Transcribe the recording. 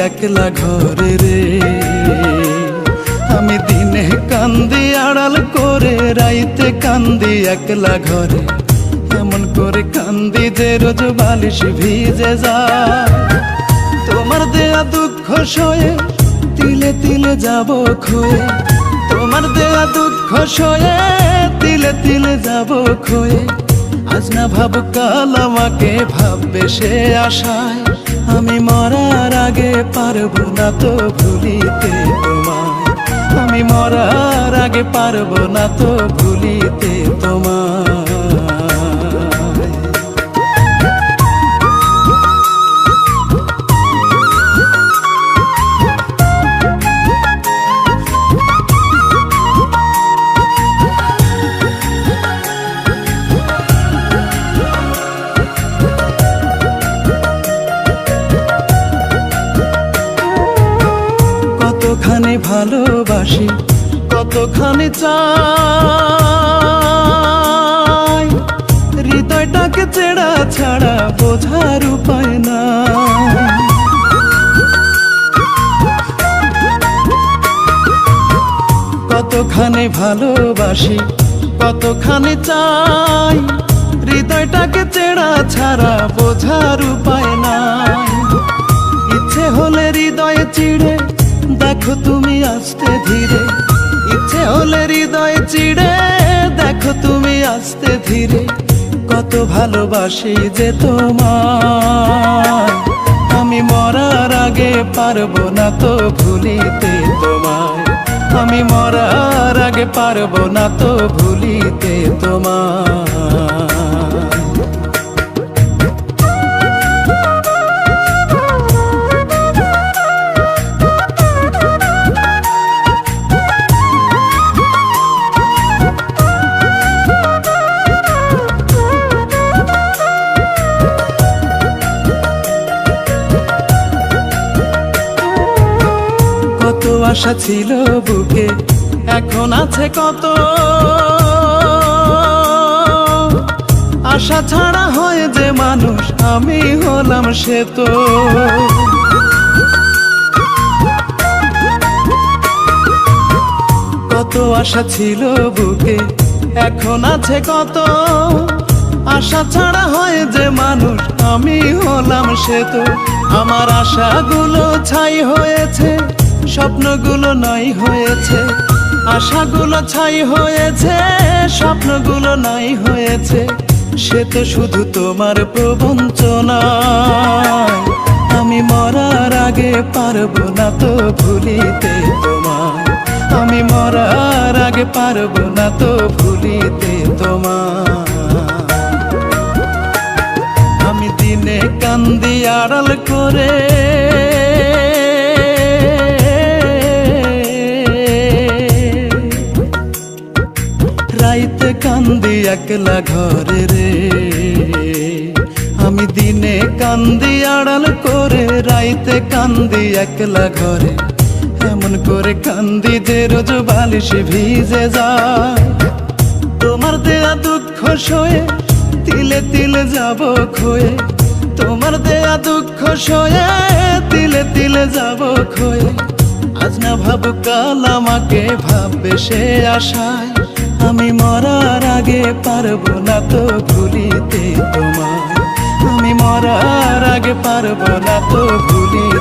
একলা ঘরে রে। আমি দিনে কান্দি আড়াল করে, রাইতে কান্দি একলা ঘরে। এমন করে কান্দি যে রোজ বালিশ ভিজে যায়। তোমার দেয়া দুঃখ সয়ে তিলে তিলে যাব ক্ষয়ে। তোমার দেয়া দুঃখ সয়ে তিলে তিলে যাব ক্ষয়ে। আজ না ভাবুক কাল আমাকে ভাববে সে আশায়। আমি মরার আগে পারবো না তো ভুলিতে তোমায়। আমি মরার আগে পারবো না তো ভুলিতে তোমায়। কতখানি ভালোবাসি, কতখানি চাই, হৃদয়টাকে চেড়া ছাড়া বোঝার উপায় না। কতখানি ভালোবাসি, কতখানি চাই, হৃদয়টাকে চেড়া ছাড়া বোঝার উপায় নাই। ইচ্ছে হলে হৃদয়ে চিড়ে দেখো তুমি আস্তে ধীরে। ইচ্ছে হলে হৃদয়ে চিড়ে দেখো তুমি আস্তে ধীরে। কত ভালোবাসি যে তোমায়। আমি মরার আগে পারবো না তো ভুলিতে তোমায়। আমি মরার আগে পারবো না তো ভুলিতে তোমায়। কত আশা ছিল বুকে, এখন আছে কত। আশা ছাড়া হয় যে মানুষ, আমি হলাম সে তো। কত আশা ছিল বুকে, এখন আছে কত। আশা ছাড়া হয় যে মানুষ, আমি হলাম সে তো। আমার আশাগুলো ছাই হয়েছে, স্বপ্নগুলো নাই হয়েছে। আশাগুলো ছাই হয়েছে, স্বপ্নগুলো নাই হয়েছে। সে তো শুধু তোমার প্রবঞ্চনায়। আমি মরার আগে পারবো না তো ভুলিতে তোমায়। আমি মরার আগে পারবো না তো ভুলিতে তোমায়। আমি দিনে কান্দি আড়াল করে, রাইতে কান্দি একলা ঘরে রে। আমি দিনে কান্দি আড়াল করে, রাইতে কান্দি একলা ঘরে। এমন করে কান্দি যে রোজ বালিশ ভিজে যায়। তোমার দেয়া দুঃখ সয়ে তিলে তিলে যাব ক্ষয়ে। তোমার দেয়া দুঃখ সয়ে তিলে তিলে যাব ক্ষয়ে। আজ না ভাবুক কাল আমাকে ভাববে সে আশায়। আমি মরার আগে পারবো না তো ভুলিতে তোমায়। আমি মরার আগে পারবো না তো ভুলিতে